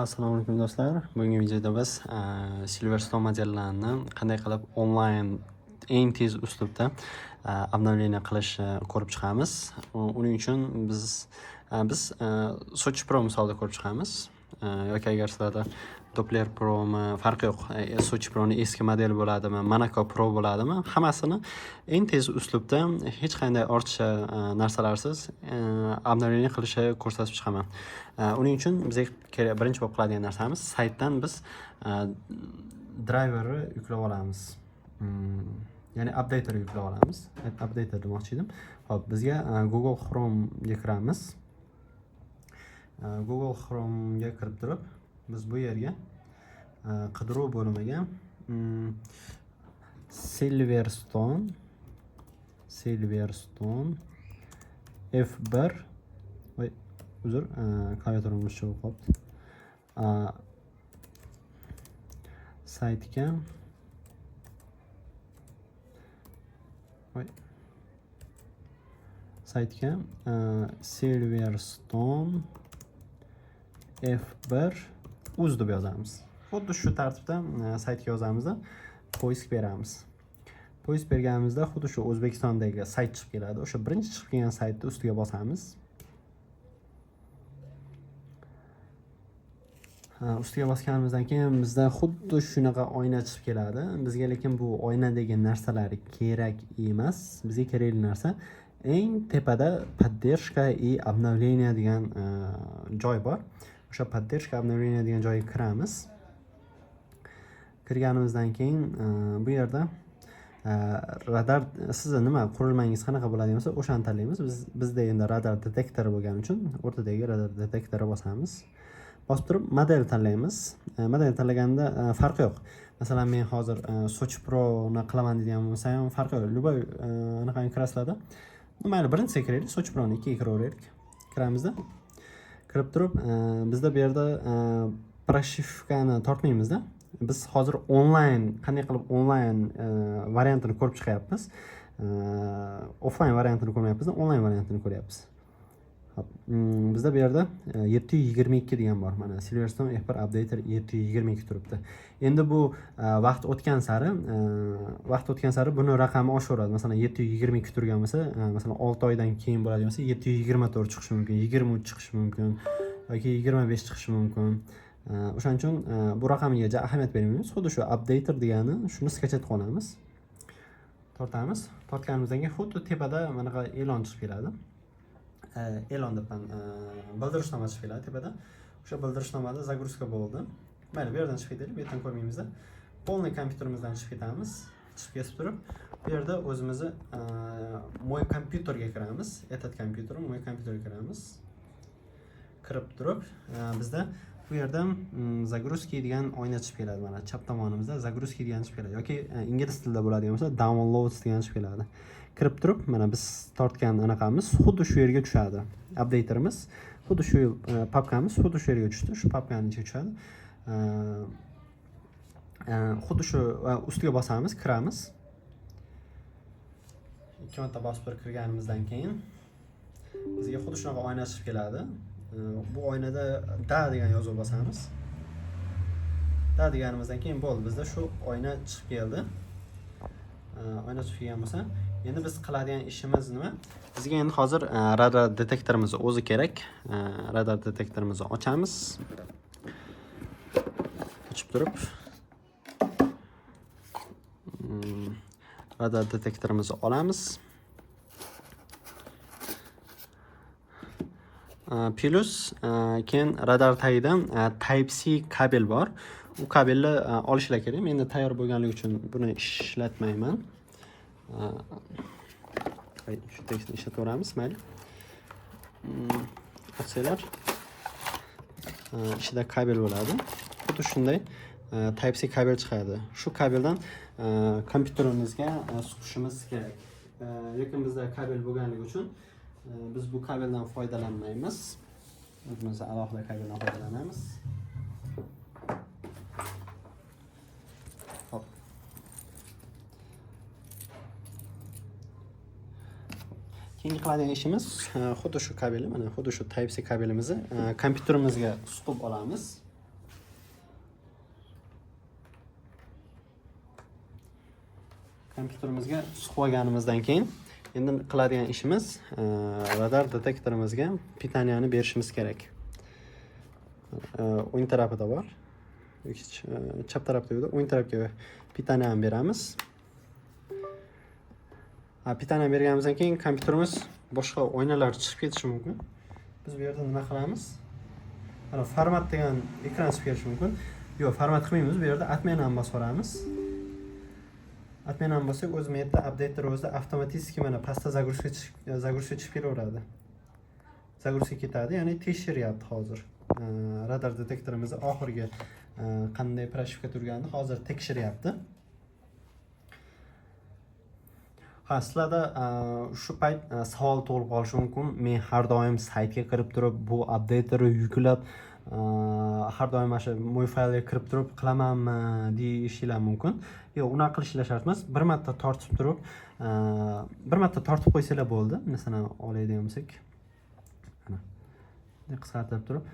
Assalomu alaykum do'stlar. Bugungi videoda biz Silverstone modellarini qanday qilib onlayn eng tez uslubda обновление qilishni ko'rib chiqamiz. Uning uchun biz Sochi Pro misolida ko'rib chiqamiz. Yoki agar sizlarda Doppler Pro'mi farqi yo'q. Sochi Pro'ning eski modeli bo'ladimi, Monaco Pro bo'ladimi? Hammasini eng tez uslubda hech qanday ortiqcha narsalarsiz обновление qilishni ko'rsatib chiqaman. Uning uchun bizga birinchi bo'lib qiladigan narsamiz saytdan biz driverni yuklab olamiz. Ya'ni updaterni yuklab olamiz. Updater demoqchi edim. Xo'p, bizga Google Chrome ga kiramiz. Google Chrome ga kirib turib, biz bu yerga qidiruv bo'limiga Silverstone F1 uzr, klaviaturam o'chib qolibdi. Saytga Silverstone F1 uz deb yozamiz. Xuddi shu tartibda saytga yozamizda poisk beramiz. Poisk berganimizda xuddi shu O'zbekistondagi sayt chiqib keladi. O'sha birinchi chiqib kelgan saytni ustiga bosamiz. Ustiga bosganimizdan keyin bizda xuddi shunaqa oyna chiqib keladi. Bizga lekin bu oynadagi narsalar kerak emas. Bizga kerakli narsa eng tepada поддержка и обновление degan joy bor. O'sha поддержка обновление degan joyga kiramiz. Kirganimizdan keyin bu yerda radar sizni nima qurilmangiz qanaqa bo'ladigan bo'lsa, o'shani tanlaymiz. Bizda endi radar detektori bo'lgani uchun o'rtadagi radar detektori bosamiz. Bosib turib model tanlaymiz. Model tanlaganda farqi yo'q. Masalan, men hozir Sochi Pro ni qilaman degan bo'lsam ham farqi yo'q. Любой anaqangi kirasizlarda. Mayli, birinchisiga kiraylik, Sochi Pro ni 2ga kiraveraylik. Kiramizda. Kirib turib, bizda bu yerda pрошивкani tortmaymizda. Biz hozir onlayn, qanday qilib onlayn variantini ko'rib chiqyapmiz. Offline variantini ko'rmayapmiz, onlayn variantini ko'ryapmiz. Bizda bu yerda 722 degan bor. Mana Silverstone F1 Updater 722 turibdi. Endi bu vaqt o'tgan sari buni raqami oshaveradi. Masalan, 722 turgan bo'lsa, masalan 6 oydan keyin bo'ladigan bo'lsa, 724 chiqishi mumkin, 23 chiqishi mumkin yoki 25 chiqishi mumkin. O'shaning uchun bu raqamga ahamiyat bermaymiz. Xuddi shu updater degani shuni skachat qilamiz. Tortamiz. Tortganimizdan keyin xuddi tepada mana e'lon chiqib keladi. E'lon deb bildirishnoma chiqib keladi tepada. O'sha bildirishnomada загрузка bo'ldi. Mayli, bu yerdan chiqib ketaylik, bu yerdan ko'rmaymizda. Полный kompyuterimizdan chiqib ketamiz. Chiqib ketib turib, bu yerda o'zimizni moy kompyuterga kiramiz. Этот kompyuter, moy kompyuterga kiramiz. Kirib turib, bizda bu yerda загрузки degan oyna chiqib keladi. Mana chap tomonimizda загрузки degan chiqib keladi yoki ingliz tilida bo'ladigan bo'lsa downloads degan chiqib keladi. Kirib turib, mana biz tortgan anaqamiz xuddi shu yerga tushadi. Updaterimiz xuddi shu papkamiz xuddi shu yerga tushdi. Shu papkaning ichiga tushadi. Xuddi shu ustiga bosamiz, kiramiz. Ikki marta bosib kirganimizdan keyin bizga xuddi shunaqa oyna chiqib keladi. Bu oynada da degan yozuv bosamiz. Da deganimizdan keyin bo'ldi. Bizda shu oyna chiqib keldi. Oyna chiqib kelgan bo'lsa, endi biz qiladigan ishimiz nima? Bizga endi hozir radar detektorimiz o'zi kerak. Radar detektorimizni ochamiz. Ochib turib, radar detektorimizni olamiz. Plus keyin radar tagidan Type-C kabel bor. U kabelni olishlar kerak. Men endi tayyor bo'lganligi uchun buni ishlatmayman. Shu tekstni ishlataveramiz, mayli. Ochsanglar, ichida kabel bo'ladi. Xuddi shunday Type-C kabel chiqadi. Shu kabeldan kompyuterimizga suqishimiz kerak. Lekin bizda kabel bo'lganligi uchun biz bu kabeldan foydalanmaymiz. O'zimiz alohida kabeldan foydalanamiz. Hop. Keyingi qiladigan ishimiz xuddi shu kabelni, mana xuddi shu Type-C kabelimizni kompyuterimizga suqib olamiz. kompyuterimizga suqib olganimizdan keyin endi qiladigan ishimiz radar detektorimizga pitaniyani berishimiz kerak. O'ng tarafida bor. Chap tarafda yo'q, o'ng tarafga pitaniyani beramiz. Pitaniyani berganimizdan keyin kompyuterimiz boshqa oynalar chiqib ketishi mumkin. Biz bu yerda nima qilamiz? Mana format degan ekran chiqib ketishi mumkin. Yo'q, format qilmaymiz. Bu yerda atmenani bosib olamiz. Atmenani bossak, o'z metda updater o'zida avtomatik mana pastda загрузка chiqib kelaveradi. Загрузка ketadi, ya'ni tekshiryapti hozir. Radar detektorimizni oxirgi qanday proshivka turganini hozir tekshiryapti. Sizlarda shu payt savol tug'ilib qolishi mumkin. Men har doim saytga kirib turib, bu updaterni yuklab, har doim mana shu mo'y faylga kirib turib qilamanmi deyishinglar mumkin. Yo'q, unaqa qilishinglar shart emas. Bir marta tortib turib, bir marta tortib qo'ysanglar bo'ldi. Masalan, olaydigan bo'lsak, mana qisqartirib turib,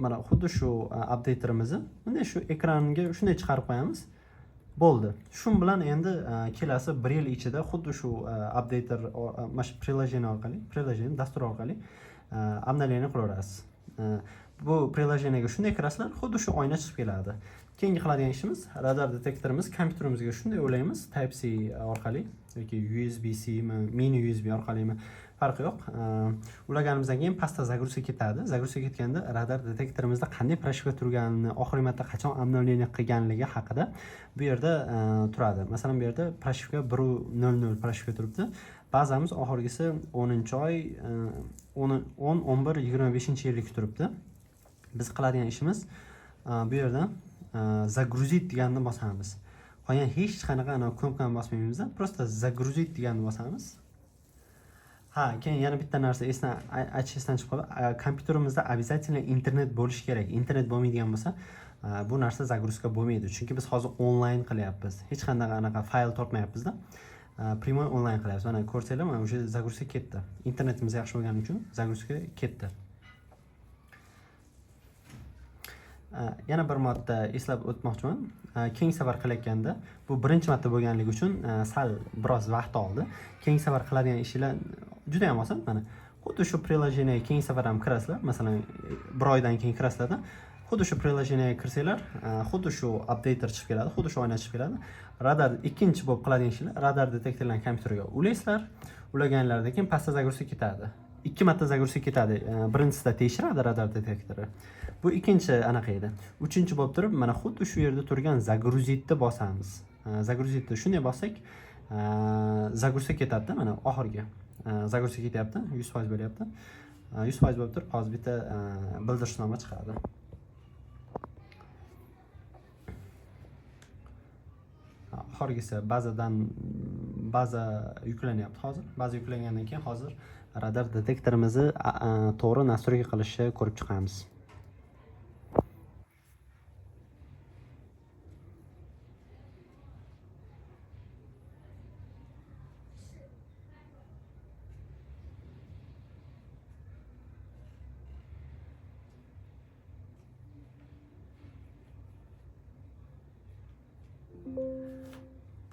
mana xuddi shu updaterimizni bunday shu ekranga shunday chiqarib qo'yamiz. Bo'ldi. Shu bilan endi kelasi 1 yil ichida xuddi shu updater mana shu prilojen dastur orqali обновление qilaverasiz. Bu prilojeniyega shunday kirasizlar, xuddi shu oyna chiqib keladi. Keyingi qiladigan ishimiz radar detektorimiz kompyuterimizga shunday ulaymiz, Type-C orqali yoki USB-C mi, mini USB orqalimi farqi yo'q. Ulaganimizdan keyin pastda загрузка ketadi. Загрузка ketganda radar detektorimizda qanday proshivka turganini, oxirgi marta qachon обновление qilganligi haqida bu yerda turadi. Masalan, bu yerda proshivka 1.00 proshivka turibdi. Ba'zamiz oxirgisi 10-oy 10-11-25-yillik turibdi. Biz qiladigan ishimiz bu yerda загрузить deganni bosamiz. Qolgan hech qanaqa knopkani bosmaymiz, просто загрузить deganni bosamiz. Keyin yana bitta narsa aytishdan chiqib qoldi. Kompyuterimizda обязательно internet bo'lishi kerak. Internet bo'lmaydigan bo'lsa, bu narsa загрузка bo'lmaydi. Chunki biz hozir onlayn qilyapmiz. Hech qanday anaqa fayl tortmayapmiz-da. Primoy onlayn qilyapmiz. Mana ko'rsanglar, mana o'sha загрузка ketdi. Internetimiz yaxshi bo'lgani uchun загрузка ketdi. Yana bir marta eslab o'tmoqchiman. Keyingi safar qilayotganda bu birinchi marta bo'lganligi uchun sal biroz vaqt oldi. Keyingi safar qiladigan ishlar juda ham oson. Mana xuddi shu prilojeniyega keyingi safar ham kirasizlar. Masalan, 1 oydan keyin kirasizlar-da. Xuddi shu prilojeniyega kirsanglar, xuddi shu updater chiqib keladi, xuddi shu oyna chiqib keladi. Radar ikkinchi bo'lib qiladigan ishlar, radar detektorlarni kompyuterga ulaysizlar. Ulaganlardan keyin pastda загрузка ketadi. 2 marta загрузка ketadi. Birinchisida tekshiradi radar detektori. Bu ikkinchi anaqa edi. Uchinchi bo'lib turib, mana xuddi shu yerda turgan загрузитni bosamiz. Загрузитni shunday bossak, загрузка ketadi, mana oxirgi. Загрузка ketyapti, 100% bo'lyapti. 100% bo'lib turib, hozir bitta bildirishnoma chiqadi. Oxirgisi baza yuklanyapti hozir. Baza yuklangandan keyin hozir radar detektorimizni to'g'ri настройка qilishni ko'rib chiqamiz.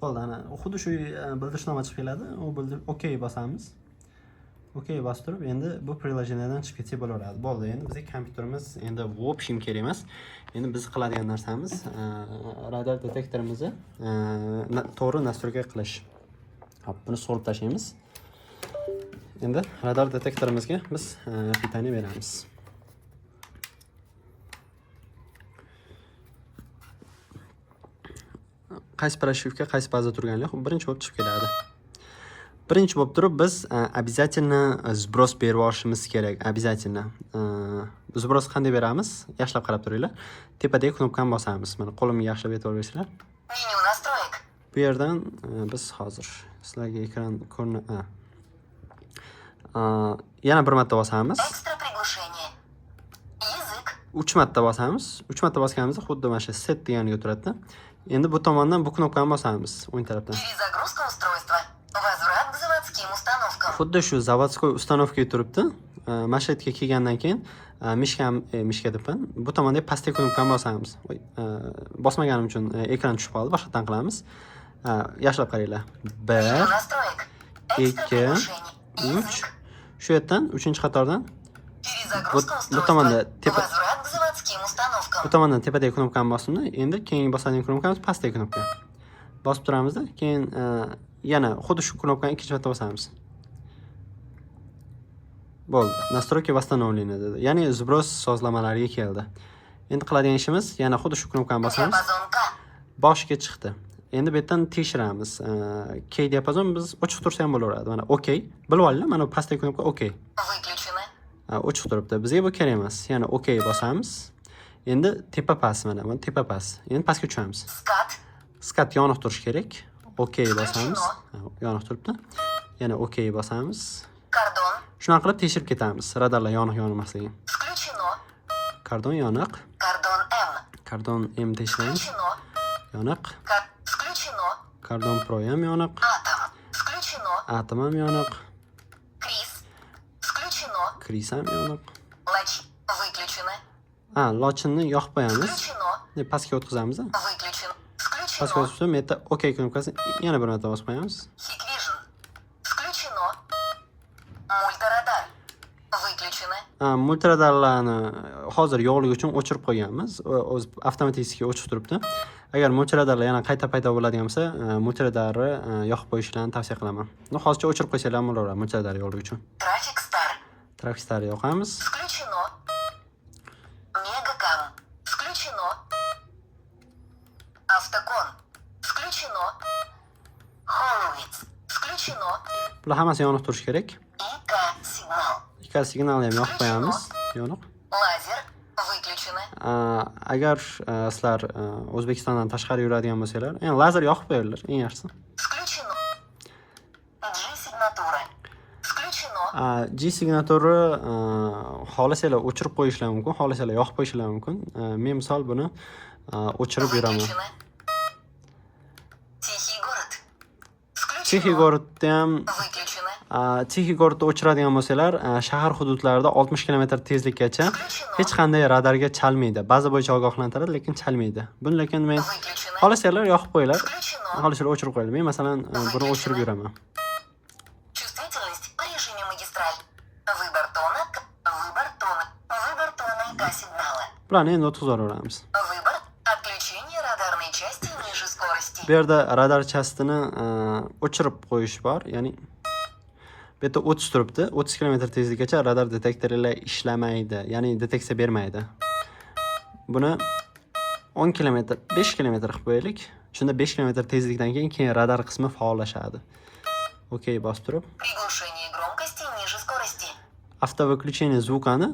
Bo'ldi, ana xuddi shu bildirishnoma chiqib keladi. U OK bosamiz. OK bosib turib, endi bu prilojenadan chiqib ketsa bo'laveradi. Bo'ldi, endi bizning kompyuterimiz endi в общем kerak emas. Endi biz qiladigan narsamiz radar detektorimizni to'g'ri настройка qilish. Hop, buni solib tashlaymiz. Endi radar detektorimizga biz pitani beramiz. Qaysi proshivka, qaysi baza turganligi birinchi bo'lib chiqib keladi. Birinchi bo'lib turib biz обязательно сброс berib olishimiz kerak. Обязательно. Сброс qanday beramiz? Yaxshilab qarab turinglar. Tepadagi knopkani bosamiz. Mana qo'limga yaxshilab aytib o'rgaysizlar. Menyu настроек. Bu yerdan biz hozir sizlarga ekran ko'rinadi. Yana bir marta bosamiz. Экстра приглушение. Язык. 3 marta bosamiz. 3 marta bosganimizda xuddi mana shu set deganiga turadi. Endi bu tomondan bu knopkani bosamiz, o'ng tarafdan. Перезагрузка устройства. Возврат к заводским установкам. Xuddi shu zavodskoy ustanovkaga turibdi. Mashetga kelgandan keyin mishka debman. Bu tomonda pastki knopkani bosamiz. Bosmaganim uchun ekran tushib qoldi. Boshqatdan qilamiz. Yaxshilab qaranglar. 1, Меню настроек. Экстра 2, приглашение. 3. Язык. Shu yerdan 3-qatordan Перезагрузка bu tomonda устройства. Возврат к заводским установкам. bu tomondan tepadagi knopkani bosdim. Endi keyin bosadigan knopkamiz pastdagi knopka. Bosib turamiz-da, keyin yana xuddi shu knopkani ikkinchi marta bosamiz. Bo'ldi. Настройки восстановлены dedi. Ya'ni zbros sozlamalariga keldi. Endi qiladigan ishimiz yana xuddi shu knopkani bosamiz. Диапазон К. Boshiga chiqdi. Endi bu yerdan tekshiramiz. K diapazon biz ochiq tursa ham bo'laveradi. Mana OK. Bilib olinglar, mana bu pastdagi knopka OK. Выключено. Ochiq turibdi. Bizga bu kerak emas. Yana OK bosamiz. Endi tepa pas mana tepa pas. Endi pastga tushamiz. Скат. Skat yoniq turishi kerak. OK bosamiz. Yoniq turibdi. Yana OK bosamiz. Кордон. Shunaqa qilib tekshirib ketamiz. Radarlar yoniq-yonmasligini. Включено. Kordon yoniq. Кордон М. Kordon M tekshiramiz. Включено. Yoniq. Включено. Kordon Pro ham yoniq. Атом. Включено. Atom ham yoniq. Крис. Включено. Kris ham yoniq. Лач. Выключено. Lochinni yoqib qo'yamiz. Включено. Pastga o'tkazamiz. Выключено. Pastga Включено. o'tkazib, bu yerda OK knopkasini yana bir marta bosib qo'yamiz. Хиквижн. Включено. Мультирадар. Выключено. Multiradarlarni hozir yo'qligi uchun o'chirib qo'yganmiz. O'z avtomatik o'chib turibdi. Agar multiradarlar yana qayta paydo bo'ladigan bo'lsa, multiradarni yoqib qo'yishlarini tavsiya qilaman. Hozircha o'chirib qo'ysanglar ham bo'laveradi multiradar yo'qligi uchun. Трафик стар. Trafik starni yoqamiz. Включено. Мегакам. Включено. Автокон. Включено. Холловиц. Включено. Bular hammasi yoniq turishi kerak. ИК сигнал. Ikkala signalni ham yoqib qo'yamiz. Yoniq. Лазер. Выключено. Agar sizlar O'zbekistondan tashqari yuradigan bo'lsanglar, endi lazer yoqib qo'yinglar, eng yaxshisi. Включено. G-сигнатура. Включено. G signaturi xohlasanglar o'chirib qo'yishlar mumkin, xohlasanglar yoqib qo'yishlar mumkin. Men misol buni o'chirib yuraman. Выключено. Тихий город. Tixiy Включено. gorodda ham Выключено. Tixiy gorodda o'chiradigan bo'lsanglar, shahar hududlarida 60 km tezlikgacha Включено. hech qanday radarga chalmaydi. Baza bo'yicha ogohlantiradi, lekin chalmaydi. Buni lekin men Выключено. xohlasanglar yoqib qo'yinglar, Включено. xohlasanglar o'chirib qo'yinglar. Men masalan buni o'chirib yuraman. Чувствительность по режиме магистраль. Выбор тона. Выбор тона. Выбор тона и сигнала. Bularni endi o'tkazaveramiz. Выбор. Отключение радарной части ниже скорости. Bu yerda radar chastini o'chirib qo'yish bor, ya'ni bu yerda 30 turibdi. 30 km tezlikgacha radar detektorlar ishlamaydi, ya'ni deteksiya bermaydi. Buni 10 km, 5 km qilib qo'yaylik. Shunda 5 km tezlikdan keyin radar qismi faollashadi. OK bosib turib, Приглушение громкости ниже скорости. avtovyukleniya zvukani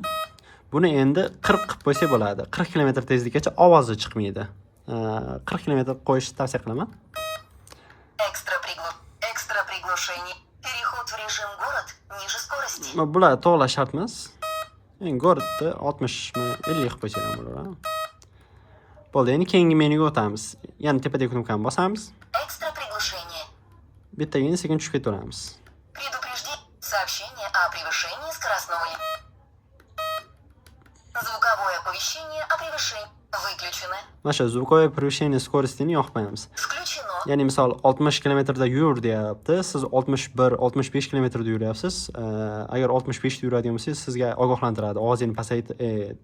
buni endi 40 qilib qo'ysak bo'ladi. 40 km tezlikgacha ovozi chiqmaydi. 40 km qo'yishni tavsiya qilaman. Экстра приглушение. Переход в режим город ниже скорости. Bular to'g'ri shart emas. Endi gorodda 60 mi 50 qilib qo'ysak ham bo'laveradi. Bo'ldi, endi keyingi menyuga o'tamiz. Yana tepadagi knopkani bosamiz. Экстра приглушение. Bittagina sekin tushib ketaveramiz. Предупреждение. Сообщение о превышении скоростного. Звуковое оповещение о превышении. Выключено. Mana shu звуковое превышение скоростini yoqib qo'yamiz. Включено. Ya'ni misol 60 km da yur deyapti. Siz 61, 65 km da yuryapsiz. Agar 65 da yuradigan bo'lsangiz, sizga ogohlantiradi. Ovozingni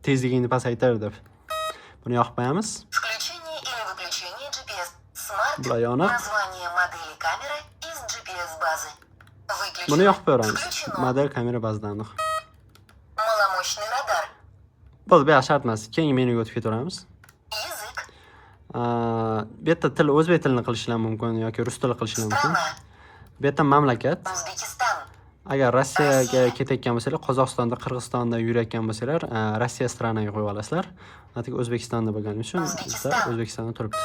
tezligingni pasaytir deb. Buni yoqib qo'yamiz. Включение или выключение GPS. Смарт. Bular yoniq. Название модели камеры из GPS базы. Выключено. Buni yoqib qo'yamiz. Включено. Model kamera bazadan. Маломощный радар. Bo'ldi, bu shart emas. Keyingi menyuga o'tib ketaveramiz. Язык. Bu yerda til o'zbek tilini qilishlar mumkin yoki rus tilini qilishlar mumkin. Страна. Bu yerda mamlakat. Узбекистан. Agar Rossiyaga ketayotgan bo'lsanglar, Qozog'istonda, Qirg'izistonda yurayotgan bo'lsanglar, Rossiya stranaga qo'yib olasizlar. Lekin O'zbekistonda bo'lgani uchun bizda O'zbekistonda turibdi.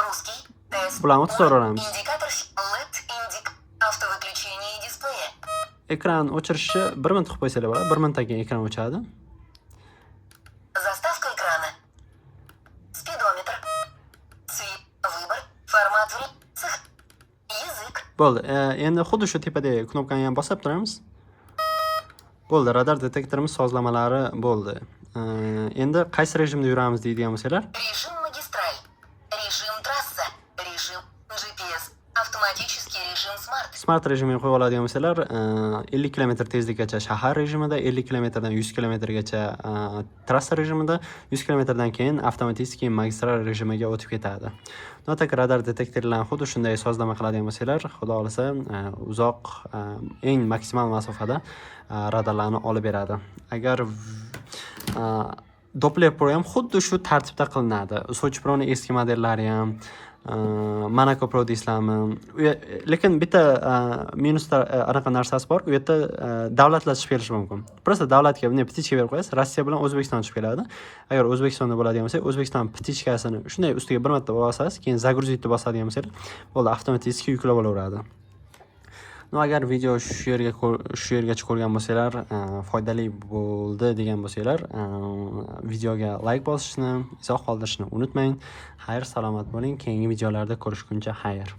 Русский. Тест. Bularni o'tkazaveramiz. Индикатор. LED. Индик. Автовыключение дисплея. Ekran o'chirishi 1 minut qilib qo'ysanglar bo'ladi. 1 minutdan keyin ekran o'chadi. Заставка экрана. Спидометр. Цвет. Выбор. Формат времени. Язык. Bo'ldi. Endi xuddi shu tepadagi knopkani ham bosib turamiz. Bo'ldi, radar detektorimiz sozlamalari bo'ldi. Endi qaysi rejimda yuramiz deydigan bo'lsanglar, Режим магистраль. Режим трасса. Режим smart rejimiga qo'yib oladigan bo'lsalar, 50 km tezlikgacha shahar rejimida, 50 km dan 100 km gacha trassa rejimida, 100 km dan keyin avtomatik magistral rejimiga o'tib ketadi. Notak radar detektorlarni xuddi shunday sozlama qiladigan bo'lsalar, xudo xolasa uzoq eng maksimal masofada radarlarni olib beradi. Agar Doppler Pro ham xuddi shu tartibda qilinadi. Sochi Pro'ning eski modellari ham, Monaco Pro deysizlarmi? Lekin bitta minusda anaqa narsasi bor. U yerda davlatlar chiqib kelishi mumkin. Prosta davlatga bunday petichka berib qo'yasiz. Rossiya bilan O'zbekiston chiqib keladi. Agar O'zbekistonda bo'ladigan bo'lsa, O'zbekiston petichkasini shunday ustiga bir marta bosasiz, keyin загрузить deb bosadigan bo'lsangiz, bo'ldi, avtomatik yuklab olaveradi. Agar video shu yergacha ko'rgan bo'lsanglar, foydali bo'ldi degan bo'lsanglar, videoga like bosishni, izoh qoldirishni unutmang. Xayr, salomat bo'ling. Keyingi videolarda ko'rishguncha xayr.